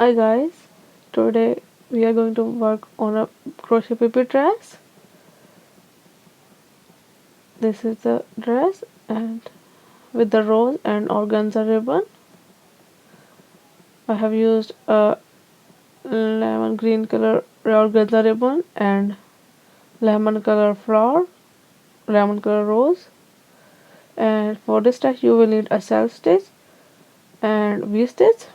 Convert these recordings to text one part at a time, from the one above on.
Hi guys, today we are going to work on a crochet baby dress. This is the dress and with the rose and organza ribbon. I have used a lemon green color organza ribbon and lemon color flower, lemon color rose. And for this dress you will need a self stitch and V-stitch.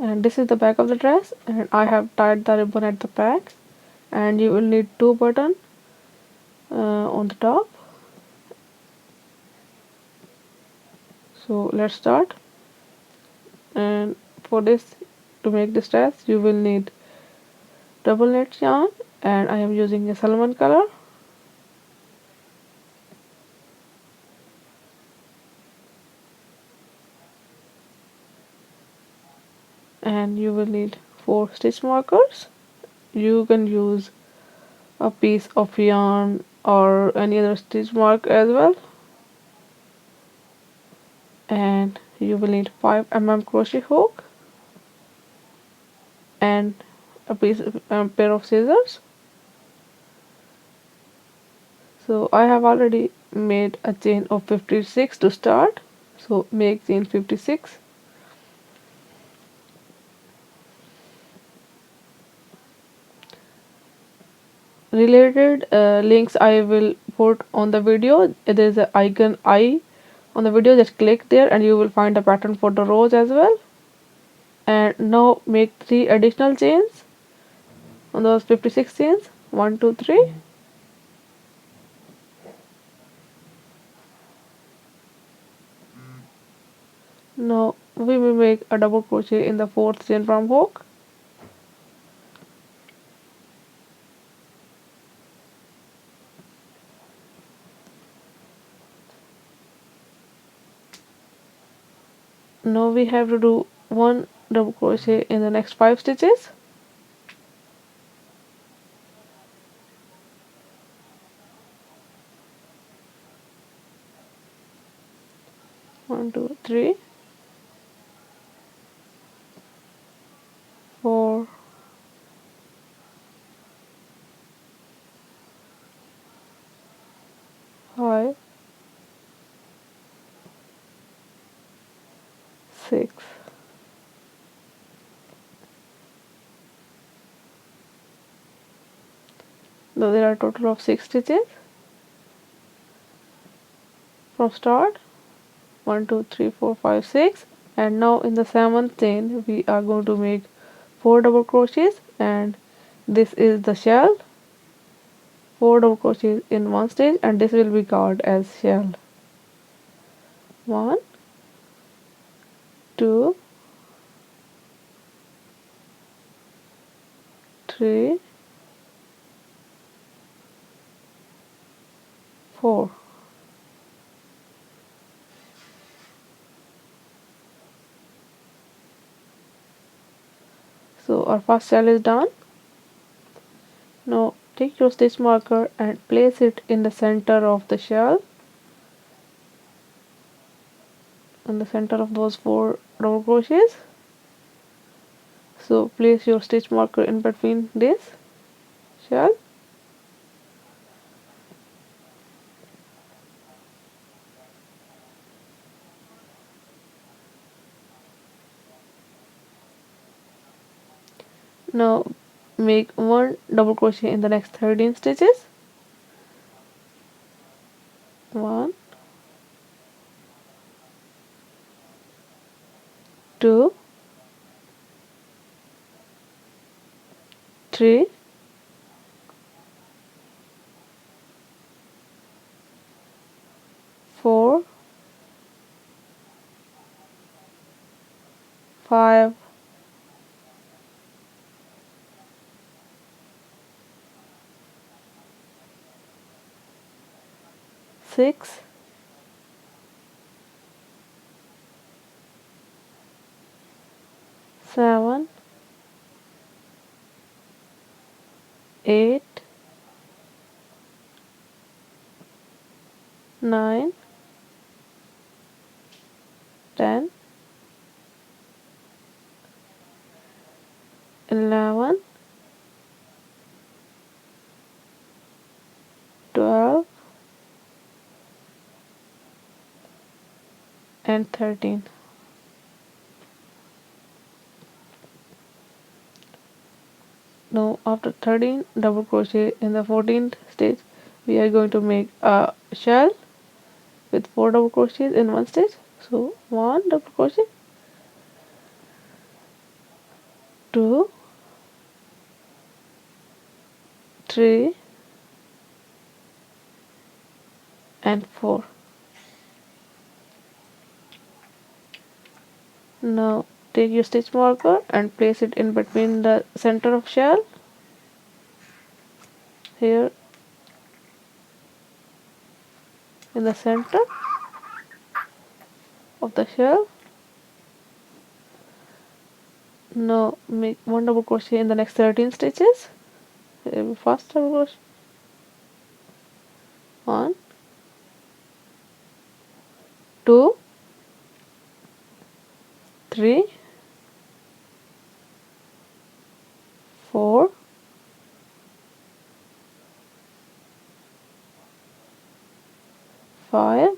And this is the back of the dress, and I have tied the ribbon at the back. And you will need two buttons on the top. So let's start. And for this, to make this dress you will need double knit yarn, and I am using a salmon color. And you will need 4 stitch markers. You can use a piece of yarn or any other stitch mark as well. And you will need 5 mm crochet hook and a pair of scissors. So I have already made a chain of 56 to start, so make chain 56. Related links I will put on the video. There is an icon I on the video, just click there and you will find a pattern for the rose as well. And now make 3 additional chains on those 56 chains. 1 2 3. Now we will make a double crochet in the 4th chain from hook. Now we have to do 1 double crochet in the next 5 stitches. 1 2 3 4 5 6. Now there are a total of 6 stitches from start. 1 2 3 4 5 6. And now in the 7th chain we are going to make 4 double crochets, and this is the shell. 4 double crochets in one stitch, and this will be called as shell. 1 2 3 4. So our first shell is done. Now take your stitch marker and place it in the center of the shell, in the center of those 4 double crochets. So place your stitch marker in between this shell. Now make 1 double crochet in the next 13 stitches. 1 2 3 4 5 6 7 8 9 10 11, 12, and 13. Now after 13 double crochet in the 14th stitch, we are going to make a shell with 4 double crochets in one stitch. So 1 double crochet, 2, 3, and 4. Now take your stitch marker and place it in between the center of shell here in the center of the shell. Now make 1 double crochet in the next 13 stitches. First double crochet, 1, 2, 3, 4, 5,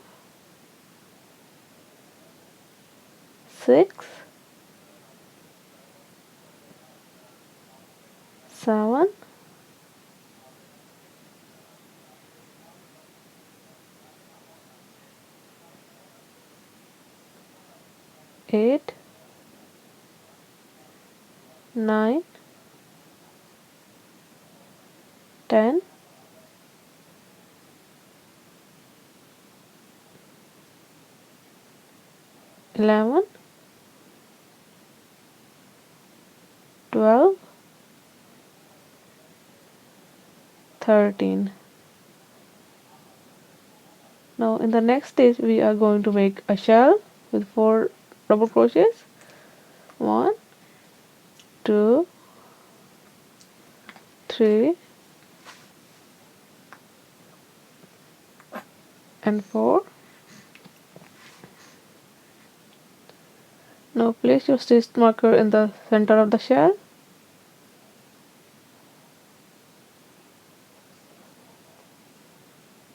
6, 7, 8, 9, 10, 11, 12, 13. Now in the next stitch we are going to make a shell with 4 double crochets. 1, 2, 3, and 4. Now place your stitch marker in the center of the shell.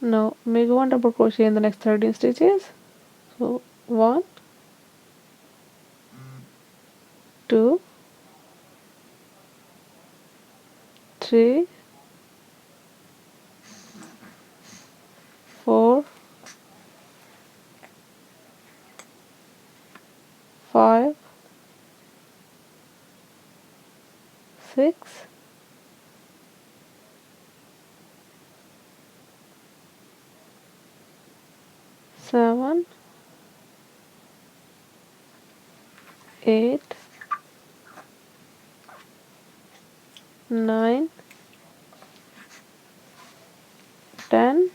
Now make 1 double crochet in the next 13 stitches. So 1, 2, 3, 4, 5, 6, 7, 8, 9, 10,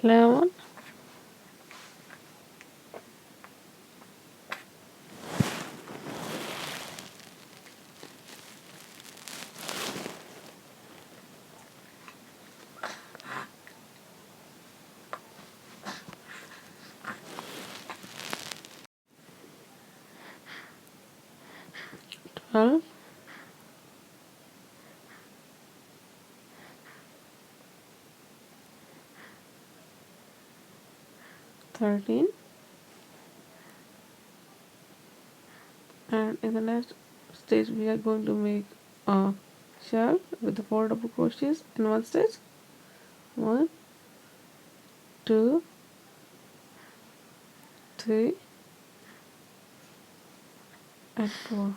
11, 12, 13, and in the next stitch we are going to make a shell with the 4 double crochets in one stitch. 1, 2, 3, and 4.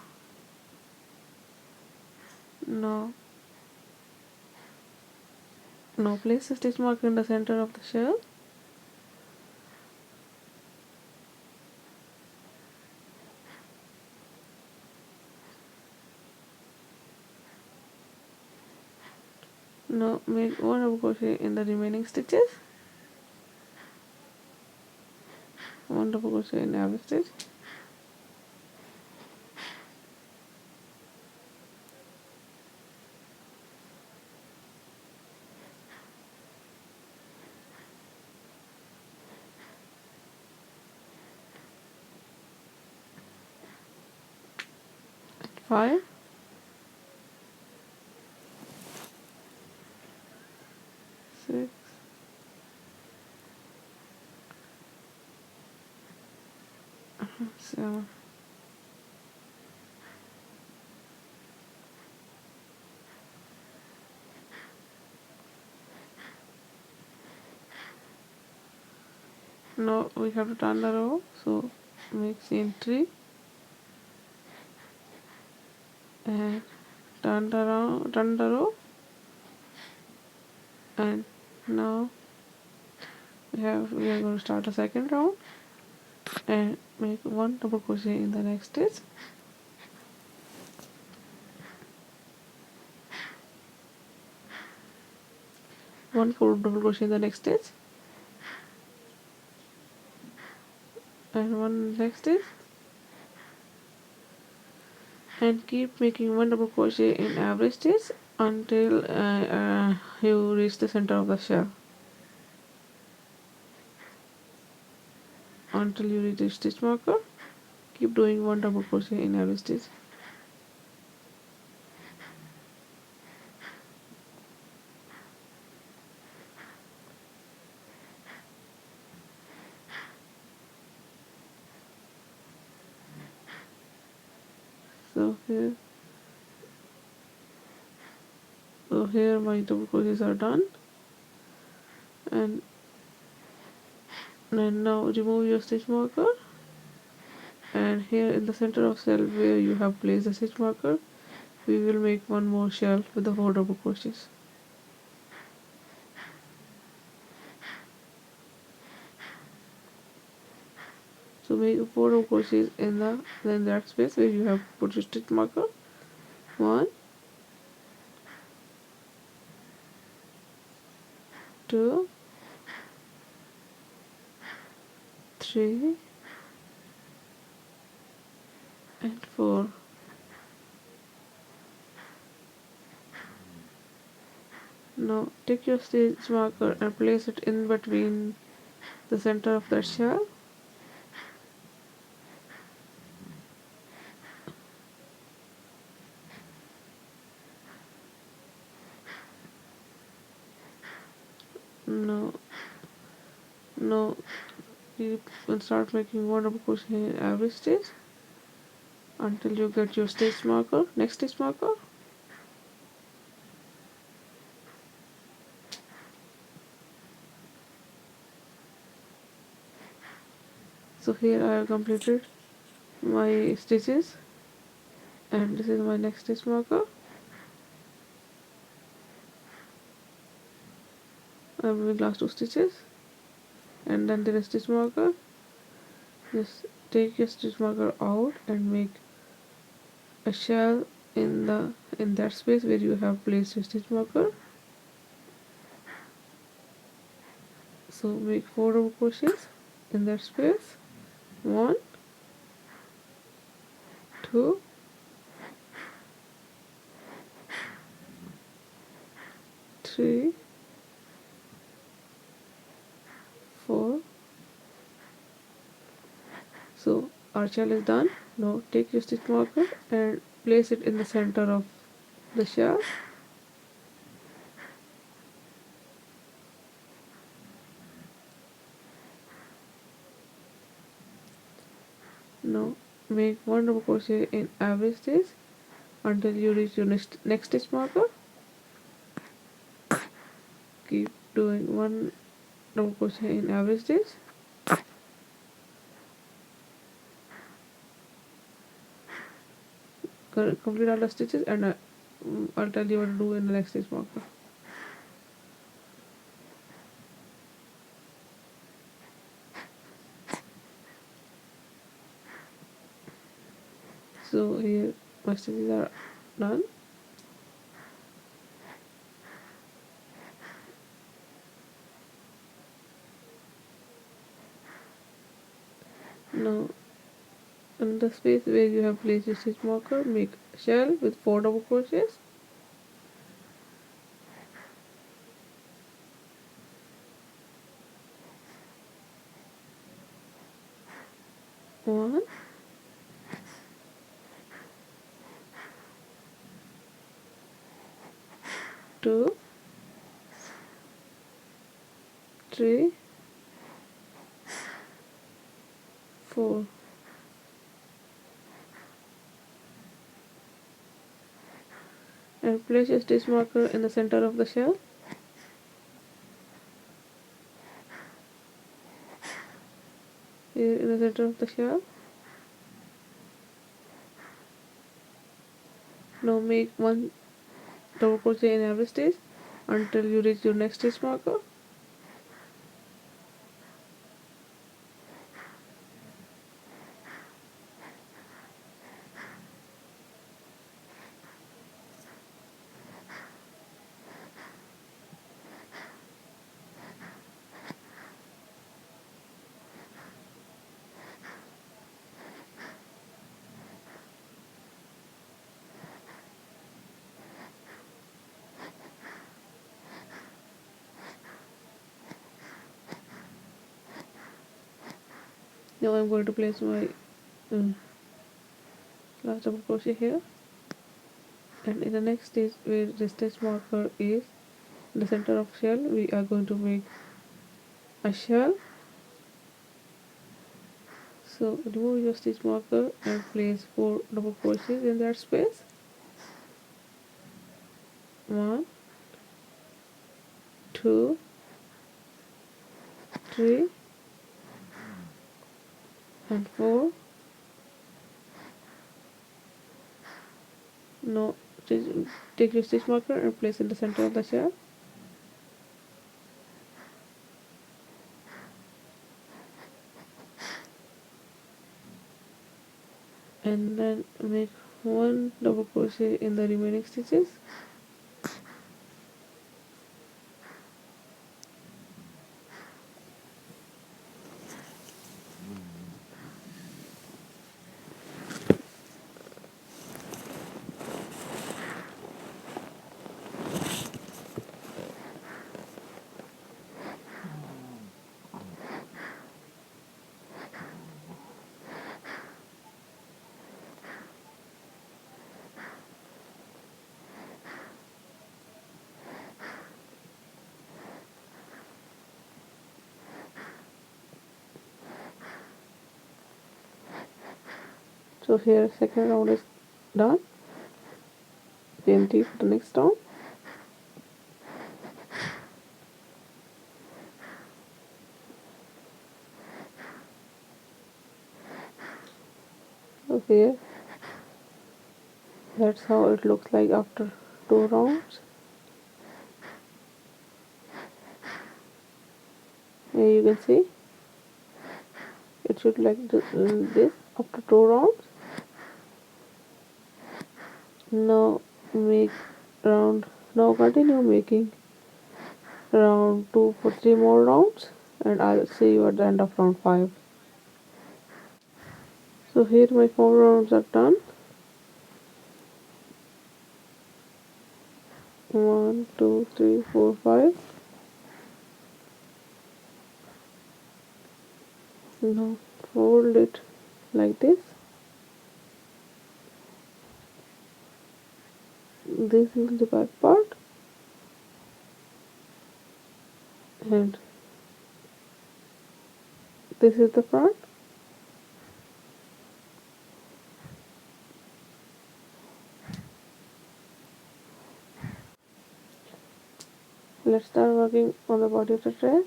Now place the stitch mark in the center of the shell. Now make 1 double crochet in the remaining stitches. 1 double crochet in every stitch. 5, 6, 7. Now we have to turn the row, so make chain 3 and turn the row, and now we are going to start the second round and make one double crochet in the next stitch, one double crochet in the next stitch, and one next stitch, and keep making one double crochet in every stitch until you reach the center of the shell. Until you reach the stitch marker, keep doing one double crochet in every stitch. So here my double crochets are done, and then now remove your stitch marker, and here in the center of shell where you have placed the stitch marker, we will make one more shell with the 4 double crochets. So make 4 double crochets in that space where you have put your stitch marker. 1, 2, 3, and 4. Now take your stitch marker and place it in between the center of that shell. Now you will start making one double crochet in every stitch until you get your stitch marker, next stitch marker. So here I have completed my stitches, and this is my next stitch marker. I am doing last 2 stitches, and then the stitch marker. Just take your stitch marker out and make a shell in that space where you have placed your stitch marker. So make 4 double crochets in that space. 1, 2, 3, 4. So our shell is done. Now take your stitch marker and place it in the center of the shell. Now make 1 double crochet in every stitch until you reach your next stitch marker. Keep doing 1 double crochet in every stitch. Complete all the stitches, and I'll tell you what to do in the next stitch marker. So here my stitches are done. Now in the space where you have placed your stitch marker, make a shell with 4 double crochets. 1, 2, 3, 4. And place your stitch marker in the center of the shell. Here in the center of the shell. Now make 1 double crochet in every stitch until you reach your next stitch marker. Now I'm going to place my last double crochet here, and in the next stitch where the stitch marker is in the center of shell, we are going to make a shell. So remove your stitch marker and place 4 double crochets in that space. 1, 2, 3, and 4. Now take your stitch marker and place in the center of the shell. And then make 1 double crochet in the remaining stitches. So here second round is done. Chain 3 for the next round. So here that's how it looks like after 2 rounds. Here you can see it should like this after 2 rounds. Now make round. Now continue making round 2 for 3 more rounds, and I'll see you at the end of round 5. So here my 4 rounds are done. 1, 2, 3, 4, 5. Now fold it like this. This is the back part, and this is the front. Let's start working on the body of the dress.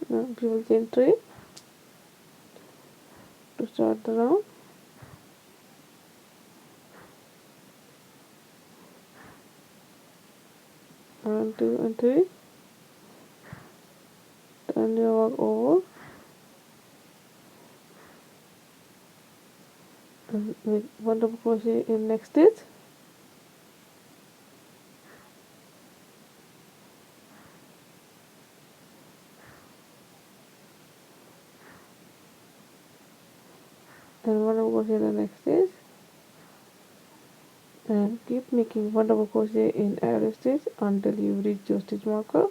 Now we will chain 3 to start the round. 1, 2, and 3. Turn your work over and make 1 double crochet in next stitch. And 1 double crochet in the next stitch. and keep making one double crochet in every stitch until you reach your stitch marker.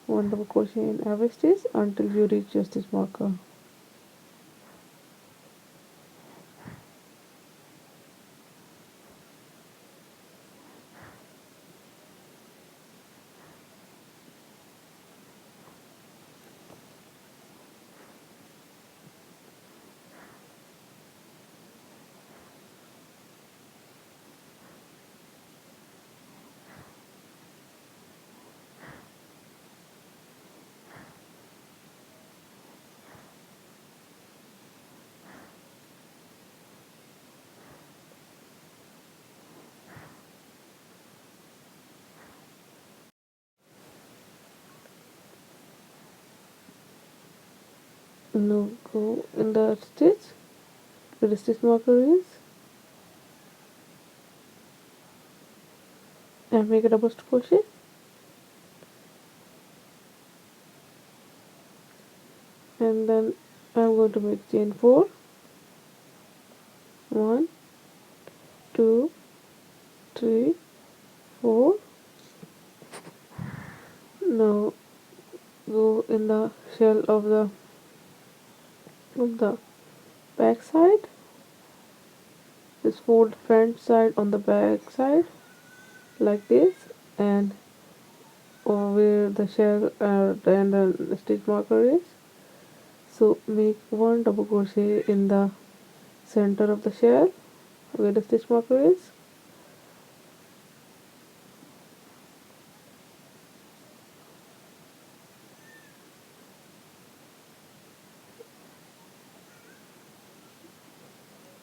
One double crochet in every stitch until you reach your stitch marker. Now go in the stitch where the stitch marker is and make a double crochet, and then I'm going to make chain 4. 1, 2, 3, 4. Now go in the shell of the back side. Just fold front side on the back side like this, and where the shell and the stitch marker is. So make one double crochet in the center of the shell where the stitch marker is.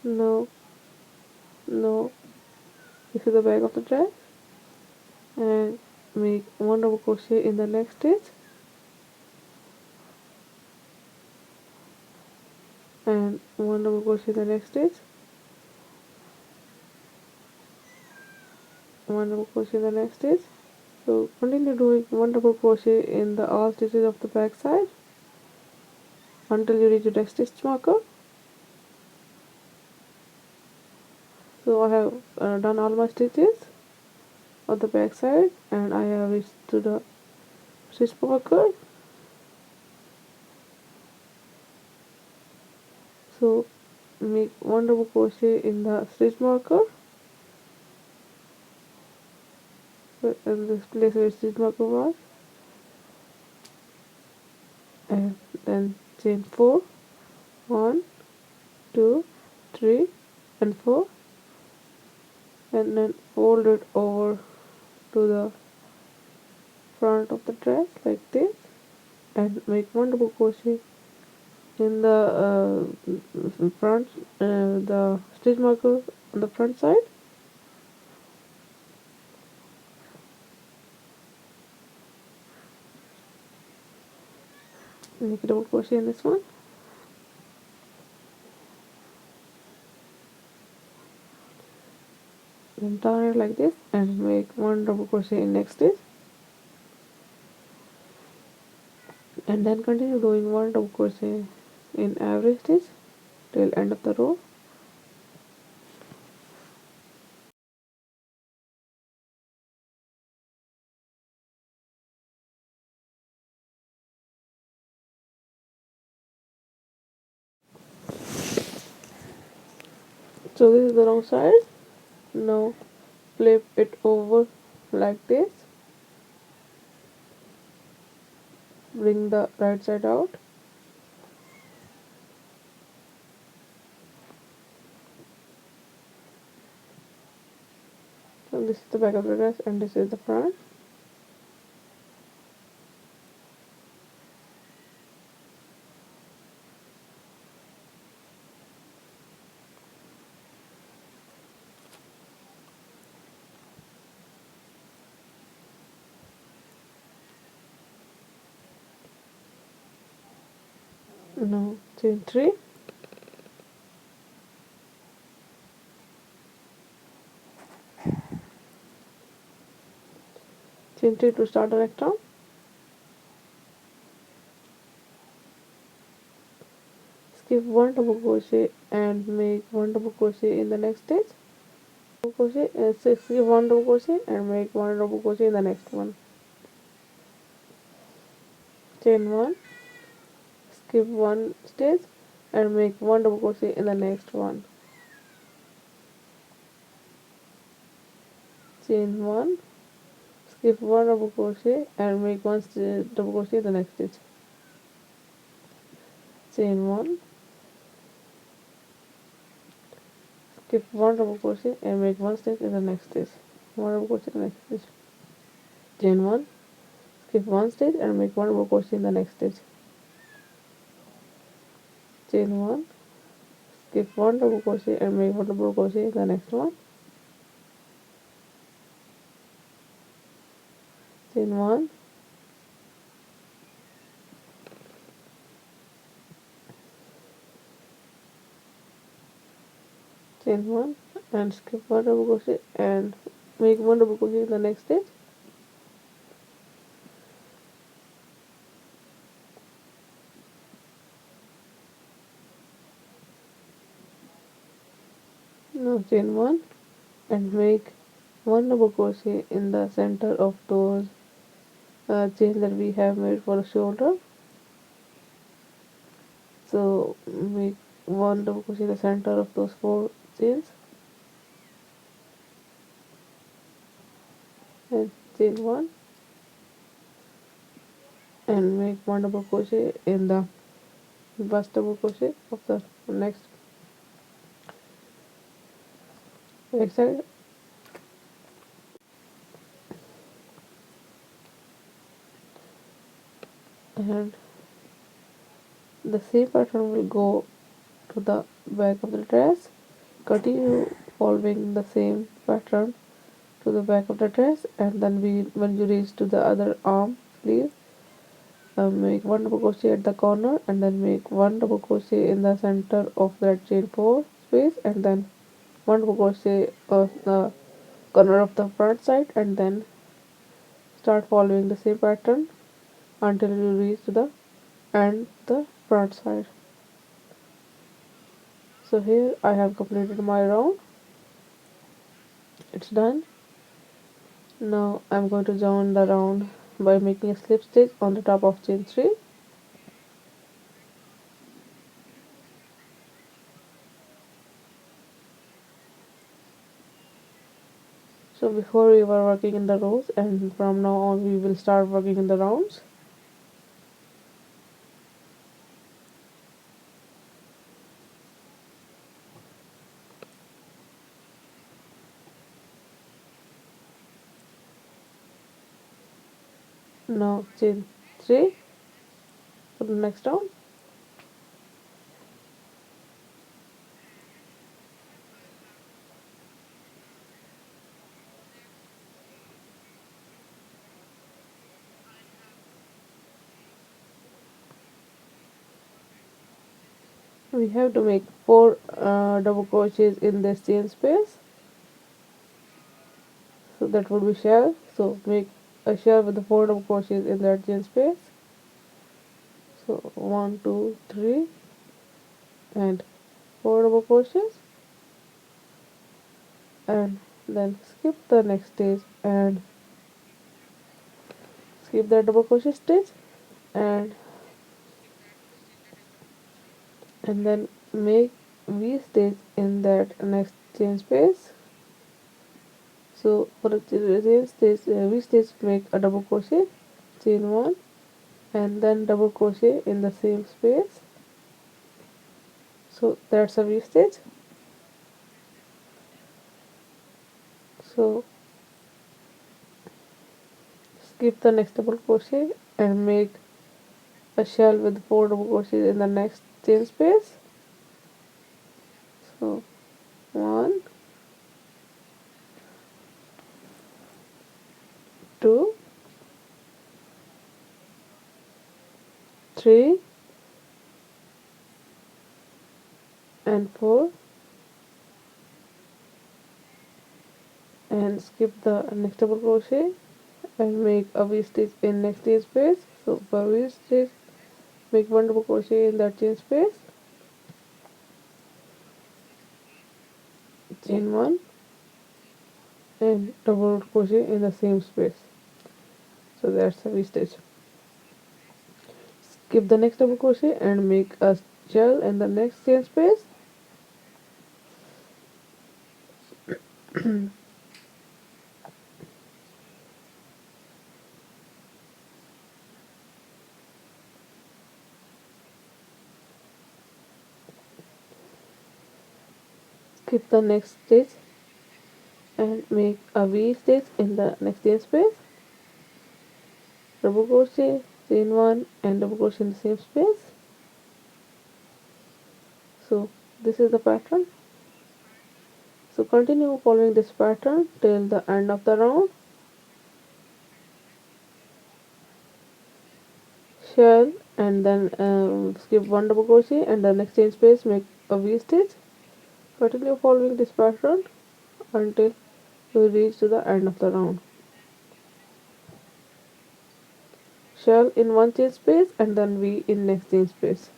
Now, now this is the back of the dress, and make one double crochet in the next stitch, and one double crochet in the next stitch, one double crochet in the next stitch. So continue doing one double crochet in the all stitches of the back side until you reach the next stitch marker. So I have done all my stitches of the back side, and I have reached to the stitch marker. So make one double crochet in the stitch marker in this place where stitch marker was, and then chain 4, 1, 2, 3 and 4, and then fold it over to the front of the dress like this, and make one double crochet in the front the stitch marker on the front side. Make a double crochet in this one, then turn it like this and make one double crochet in next stitch, and then continue doing one double crochet in every stitch till end of the row. So this is the wrong side. Now flip it over like this, bring the right side out, so this is the back of the dress and this is the front. Now chain 3, chain 3 to start the next round. skip one double crochet and make one double crochet in the next stitch. Crochet, skip one double crochet and make one double crochet in the next one. Chain one, skip one stitch and make one double crochet in the next one. Chain one, skip one double crochet and make one double crochet in the next stitch. Chain one, skip one double crochet and make one stitch in the next stitch. One double crochet in the next stitch. Chain one, skip one stitch and make one double crochet in the next stitch. Chain one, skip one double crochet and make one double crochet in the next one. Chain one, chain one and skip one double crochet and make one double crochet in the next stitch. Now chain one and make one double crochet in the center of those chains that we have made for the shoulder. So make one double crochet in the center of those 4 chains and chain one and make one double crochet in the first double crochet of the next side. And the same pattern will go to the back of the dress. Continue following the same pattern to the back of the dress, and then when you reach to the other arm sleeve, make one double crochet at the corner and then make one double crochet in the center of that chain 4 space, and then one double crochet of the corner of the front side, and then start following the same pattern until you reach to the end the front side. So here I have completed my round. It's done. Now I'm going to join the round by making a slip stitch on the top of chain 3. So before we were working in the rows, and from now on we will start working in the rounds. Now chain 3 for the next round. We have to make 4 double crochets in this chain space. So that would be shell. So make a shell with the 4 double crochets in that chain space. So 1, 2, 3 and 4 double crochets, and then skip the next stitch and skip the double crochet stitch, and then make V stitch in that next chain space. So for the chain stitch, V stitch, make a double crochet, chain 1 and then double crochet in the same space. So that's a V stitch. So skip the next double crochet and make a shell with 4 double crochets in the next chain space. So 1, 2, 3 and 4, and skip the next double crochet and make a V stitch in next chain space. So for V stitch, make one double crochet in that chain space, chain 1 and double crochet in the same space. So that's a V stitch. Skip the next double crochet and make a shell in the next chain space. Skip the next stitch and make a V stitch in the next chain space. Double crochet, chain 1 and double crochet in the same space. So this is the pattern. So continue following this pattern till the end of the round. Shell and then skip one double crochet and the next chain space make a V stitch. Continue following this pattern until you reach to the end of the round. Shell in one chain space and then V in next chain space.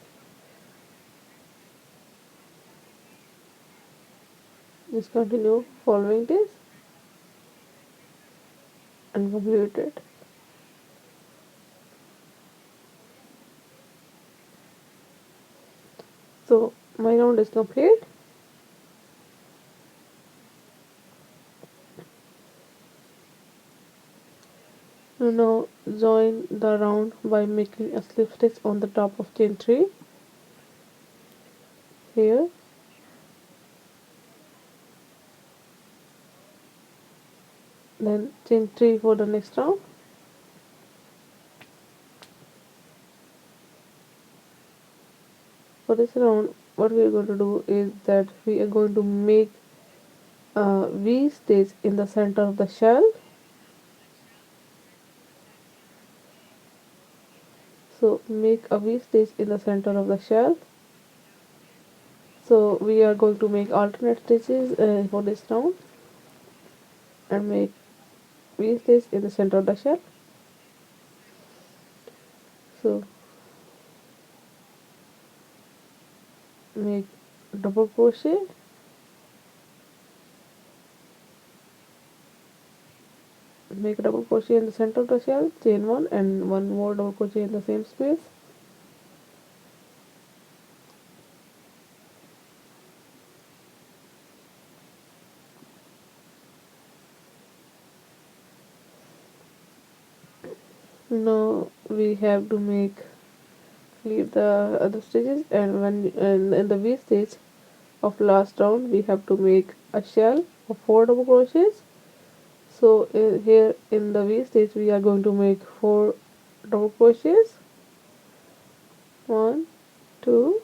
Just continue following this and complete it. So my round is complete. You now join the round by making a slip stitch on the top of chain 3 here, then chain 3 for the next round. For this round what we are going to do is that we are going to make a V stitch in the center of the shell. So make a V stitch in the center of the shell. So we are going to make alternate stitches for this round and make V stitch in the center of the shell. So make double crochet, make a double crochet in the center of the shell, chain 1 and one more double crochet in the same space. Now we have to leave the other stitches, and in the V stitch of last round we have to make a shell of 4 double crochets. So here in the V stitch we are going to make 4 double crochets, 1 2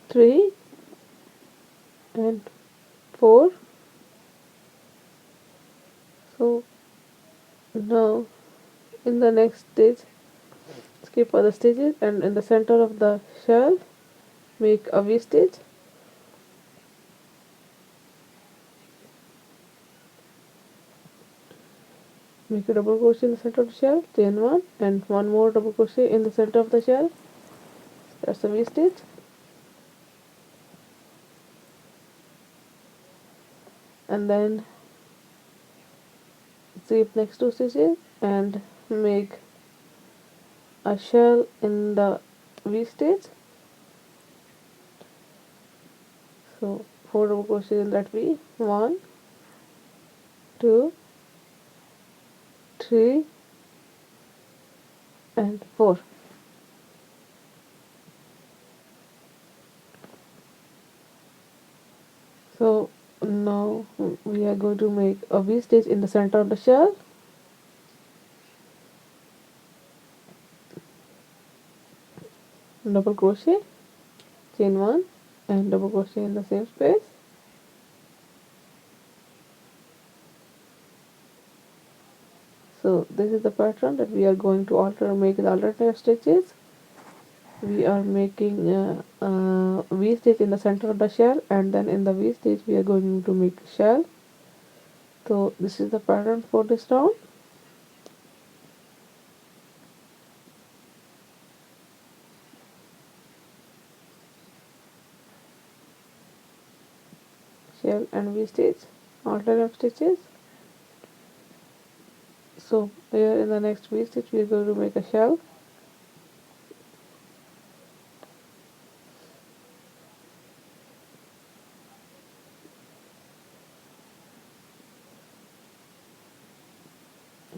3 and 4. So now in the next stitch skip other stitches and in the center of the shell make a V stitch. Make a double crochet in the center of the shell, chain 1 and one more double crochet in the center of the shell. That's a V stitch. And then skip next 2 stitches and make a shell in the V stitch. So 4 double crochet in that V, 1 2 3 and 4. So now we are going to make a V stitch in the center of the shell. Double crochet, chain 1 and double crochet in the same space. So this is the pattern that we are going to make the alternate stitches. We are making a V stitch in the center of the shell, and then in the V stitch we are going to make shell. So this is the pattern for this round. shell and V stitch, alternative stitches. So here in the next V stitch we are going to make a shell,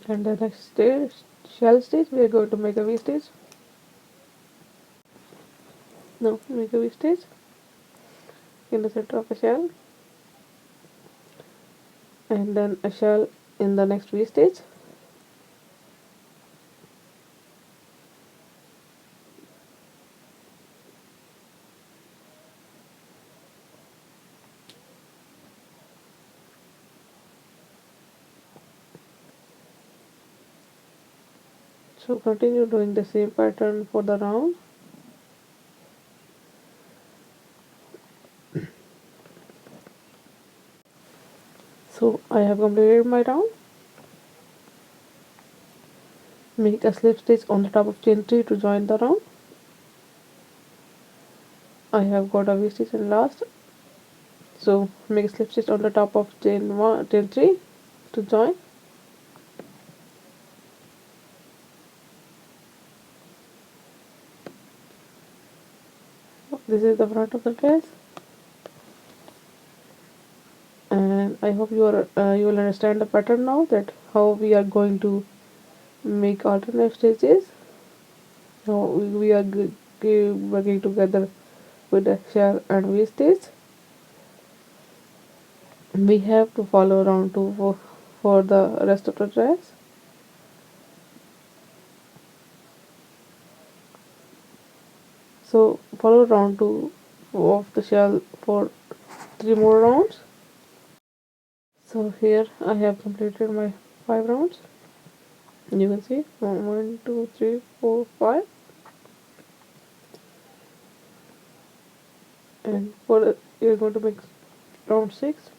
and the next stitch, shell stitch, we are going to make a V stitch. Now make a V stitch in the center of a shell, and then a shell in the next V stitch. So continue doing the same pattern for the round. So I have completed my round. Make a slip stitch on the top of chain 3 to join the round. I have got a V stitch in last, so make a slip stitch on the top of chain 3 to join. This is the front of the dress, and I hope you will understand the pattern now, that how we are going to make alternate stitches. Now we are working together with the shell and V stitch. We have to follow round 2 for the rest of the dress. So follow round 2 of the shell for 3 more rounds. So here I have completed my 5 rounds. You can see 1, 2, 3, 4, 5, and for you're going to make round 6.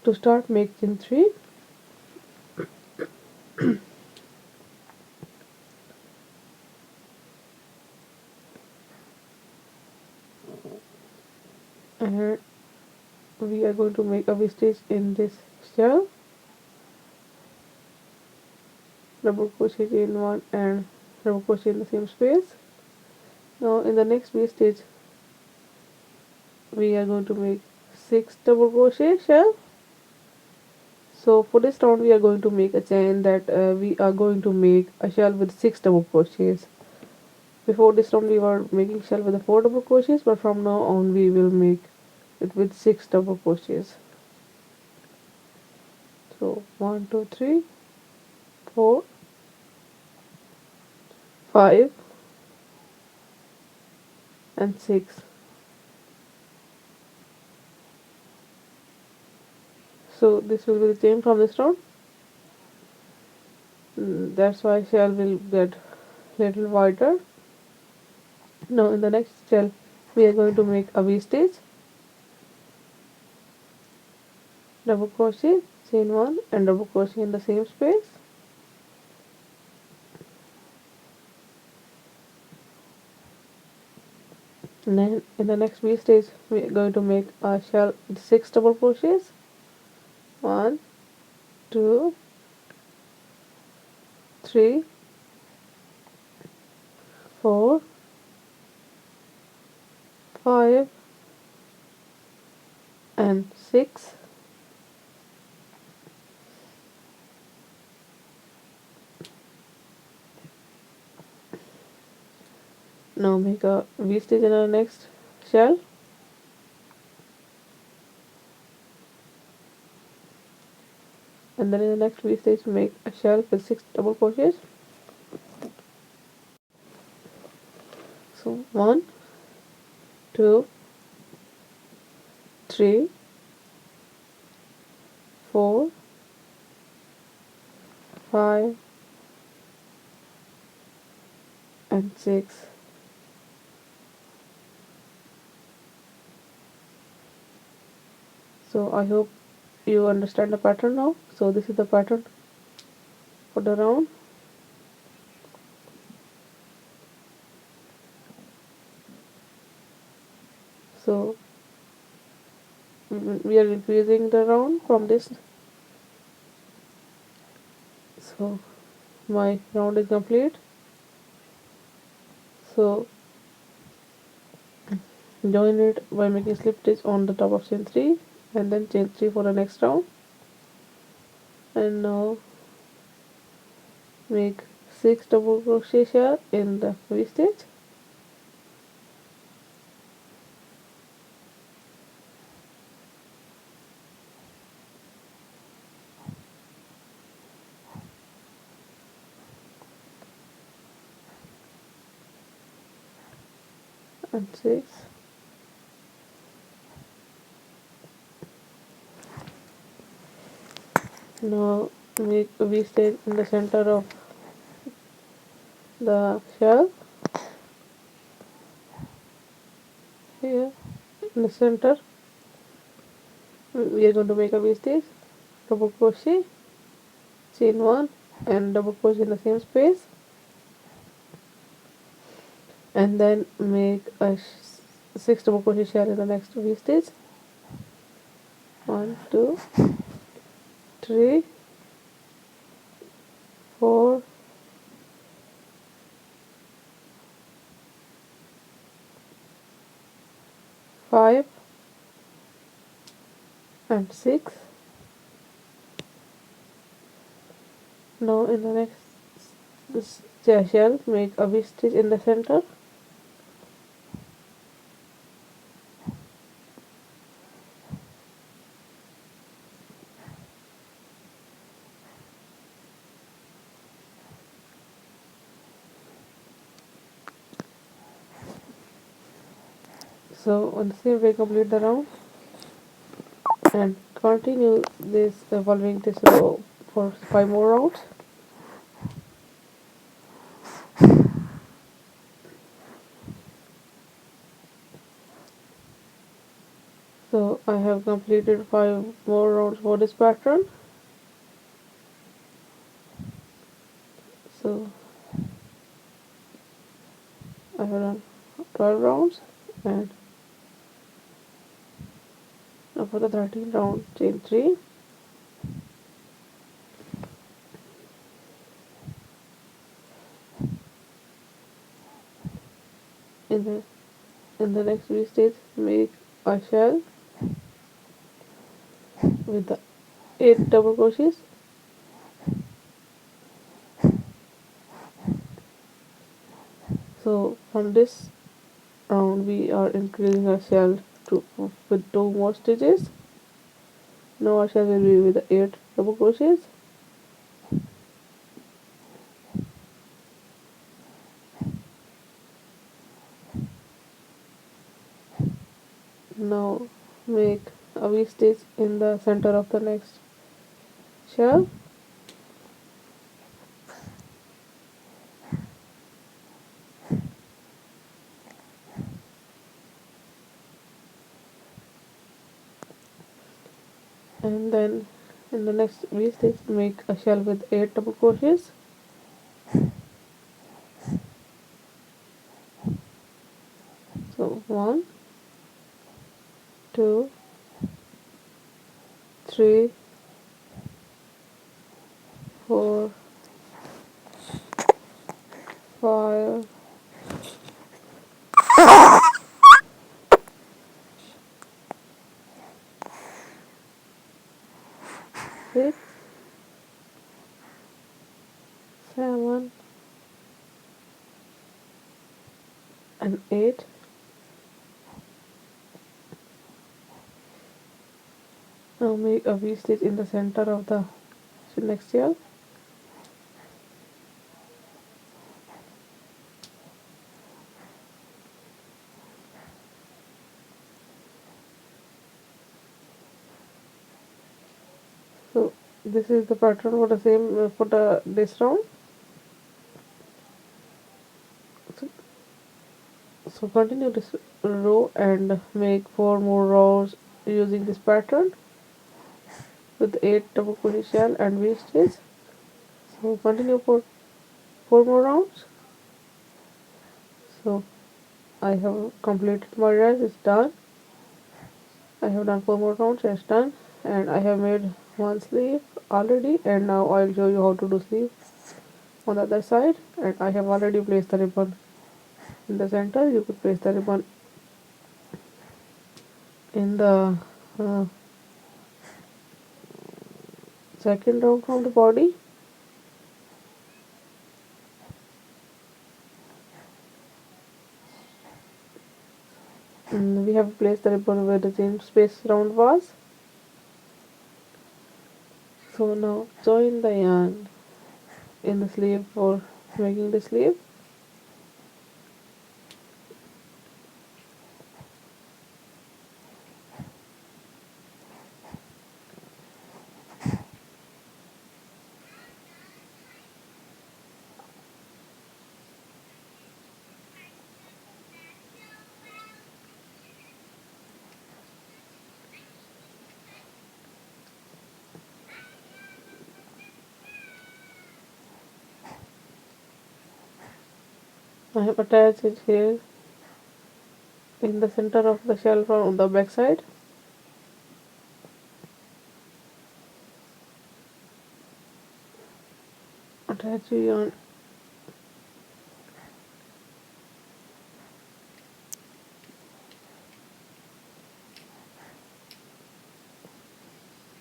To start, make chain 3, and we are going to make a V stitch in this shell, double crochet in 1 and double crochet in the same space. Now in the next V stitch we are going to make 6 double crochet shell. So for this round we are going to make a chain that we are going to make a shell with 6 double crochets. Before this round we were making shell with the 4 double crochets, but from now on we will make it with 6 double crochets. So 1, 2, 3, 4, 5 and 6. So this will be the chain from this round. That's why shell will get little wider. Now in the next shell we are going to make a V stitch, double crochet, chain 1 and double crochet in the same space. And then in the next V stitch we are going to make a shell with 6 double crochets. 1, 2, 3, 4, 5 and 6. Now make a V stitch in our next shell, and then in the next V stitch make a shell with 6 double crochets. So 1, 2, 3, 4, 5 and 6. So I hope you understand the pattern now. So this is the pattern for the round. So we are increasing the round from this. So my round is complete. So join it by making slip stitch on the top of chain 3 and then chain 3 for the next round, and now make 6 double crochet here in the V stitch, and 6. Now make a V stitch in the center of the shell, here in the center. We are going to make a V stitch, double crochet, chain 1 and double crochet in the same space, and then make a 6 double crochet shell in the next V stitch. 1 2 3 4 5 and 6. Now in the next shell make a V stitch in the center, so on the same way complete the round and continue this following this row for 5 more rounds. So I have completed 5 more rounds for this pattern. So I have done 12 rounds, and now for the 13th round chain 3, in the next V stitch make a shell with the 8 double crochets, so from this round we are increasing our shell to with 2 more stitches. Now our shell will be with the 8 double crochets, now make a V stitch in the center of the next shell, and then in the next V stitch make a shell with 8 double crochets, so 1 2 3 4 5 6 7 and 8. Now make a V stitch in the center of the next shell, so this is the pattern for the same for the this round. So continue this row and make 4 more rows using this pattern with 8 double crochet shell and V stitch. So continue for 4 more rounds. So I have completed my dress, it's done. I have done 4 more rounds, it's done, and I have made one sleeve already, and now I'll show you how to do sleeve on the other side. And I have already placed the ribbon in the center. You could place the ribbon in the uh, second round from the body. We have placed the ribbon where the same space round was. So now join the yarn in the sleeve for making the sleeve. I have attached it here in the center of the shell from the back side. Attach the yarn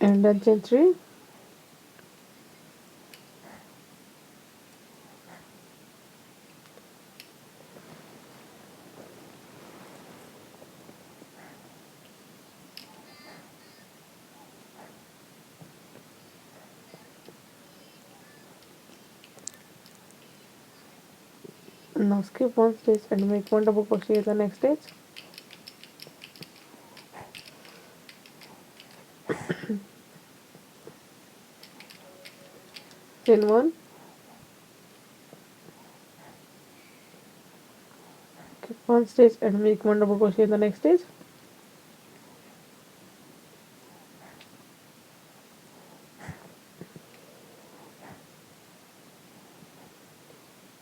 and then chain 3. Now skip one stitch and make one double crochet in the next stitch. Chain 1, skip one stitch and make one double crochet in the next stitch.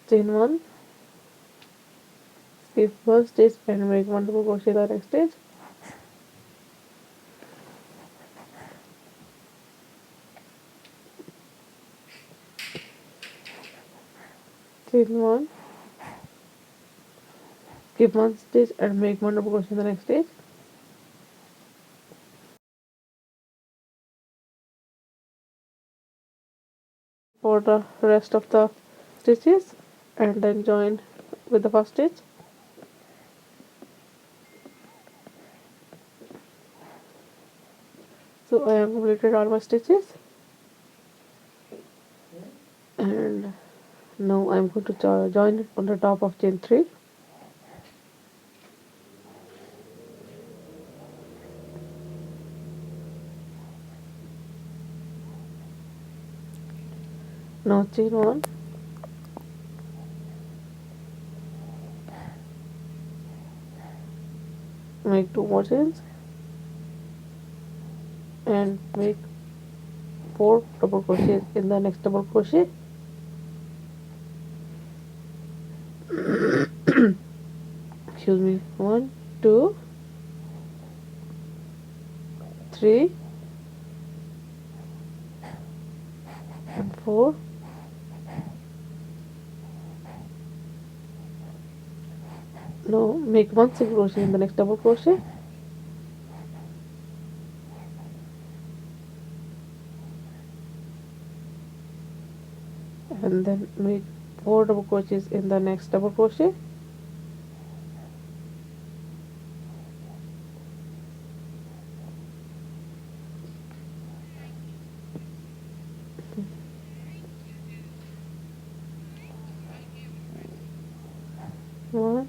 Chain 1, skip one stitch and make one double crochet in the next stitch. Chain 1, skip one stitch and make one double crochet in the next stitch. For the rest of the stitches and then join with the first stitch. So I have completed all my stitches, and now I am going to join it on the top of chain 3. Now chain 1, make 2 more chains and make 4 double crochets in the next double crochet. Excuse me. 1, 2, 3 and 4. Now make 1 single crochet in the next double crochet, and then make 4 double crochets in the next double crochet. One,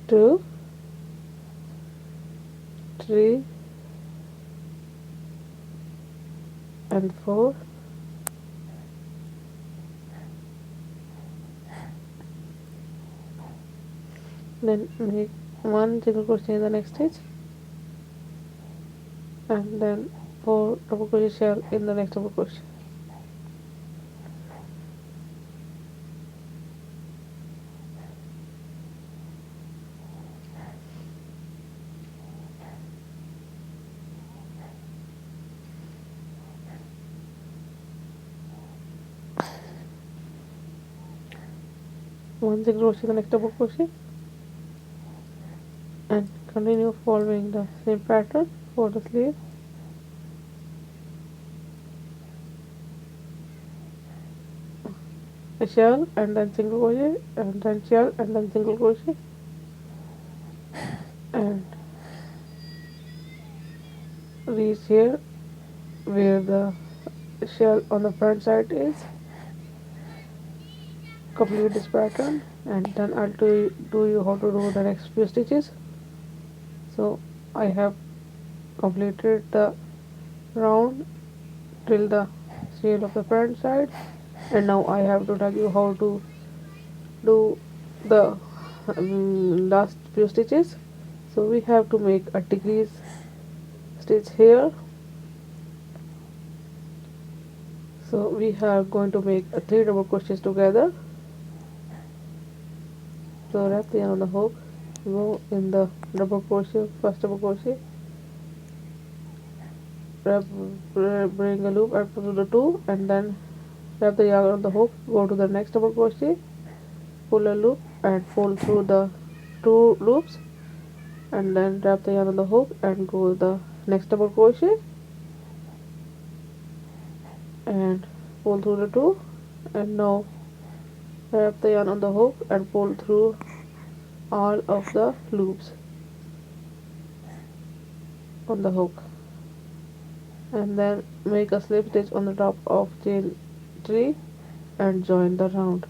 2, 3 and 4. Then make 1 single crochet in the next stitch, and then 4 double crochet shell in the next double crochet. one single crochet in the next double crochet, and continue following the same pattern for the sleeve. A shell and then single crochet, and then shell and then single crochet, and reach here where the shell on the front side is. Complete this pattern, and then I'll do you how to do the next few stitches. So I have completed the round till the shell of the front side, and now I have to tell you how to do the last few stitches. So we have to make a decrease stitch here. So we are going to make a 3 double crochets together. So wrap the yarn on the hook, go in the double crochet, first double crochet, wrap, bring a loop and pull the 2, and then wrap the yarn on the hook, go to the next double crochet, pull a loop and pull through the 2 loops, and then wrap the yarn on the hook and go the next double crochet and pull through the 2, and now wrap the yarn on the hook and pull through all of the loops on the hook, and then make a slip stitch on the top of chain 3 and join the round.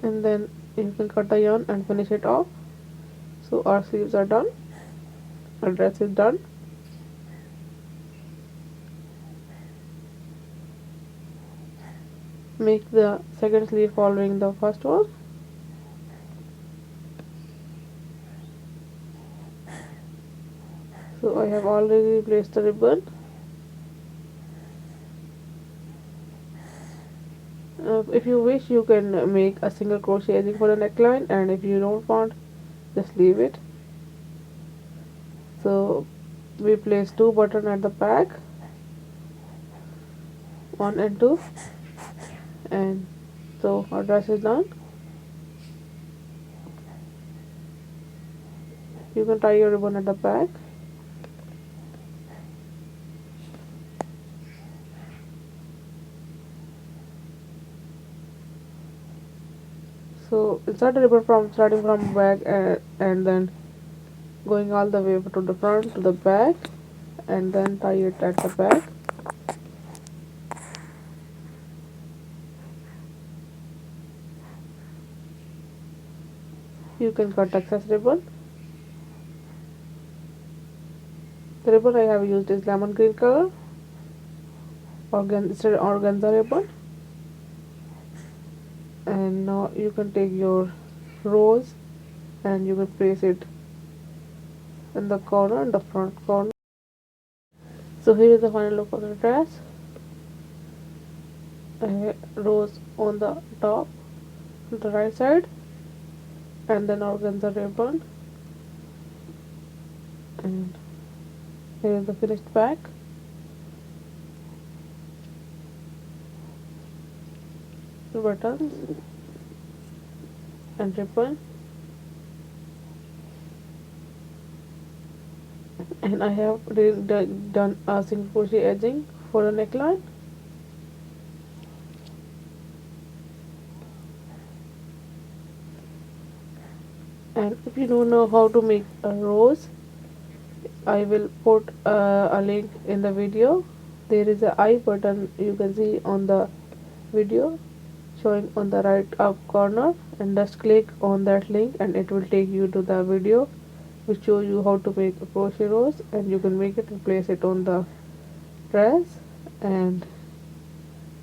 And then you can cut the yarn and finish it off. So our sleeves are done, our dress is done. Make the second sleeve following the first one. So I have already placed the ribbon. If you wish, you can make a single crochet edging for the neckline, and if you don't want, just leave it. So we place 2 buttons at the back, 1 and 2, and so our dress is done. You can tie your ribbon at the back. So insert the ribbon from starting from back, and then going all the way to the front to the back, and then tie it at the back. You can cut excess ribbon. The ribbon I have used is lemon green color, organza ribbon. And now you can take your rose and you can place it in the corner, in the front corner. So here is the final look of the dress. A rose on the top, the right side, and then organza ribbon, and here is the finished back. Buttons and ribbon, and I have done a single crochet edging for the neckline. And if you don't know how to make a rose, I will put a link in the video. There is a I button you can see on the video showing on the right up corner, and just click on that link and it will take you to the video which show you how to make a crochet rose, and you can make it and place it on the dress. And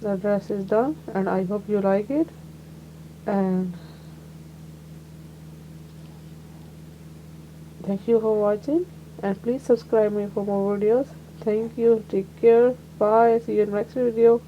the dress is done, and I hope you like it, and thank you for watching, and please subscribe me for more videos. Thank you, take care, bye, see you in the next video.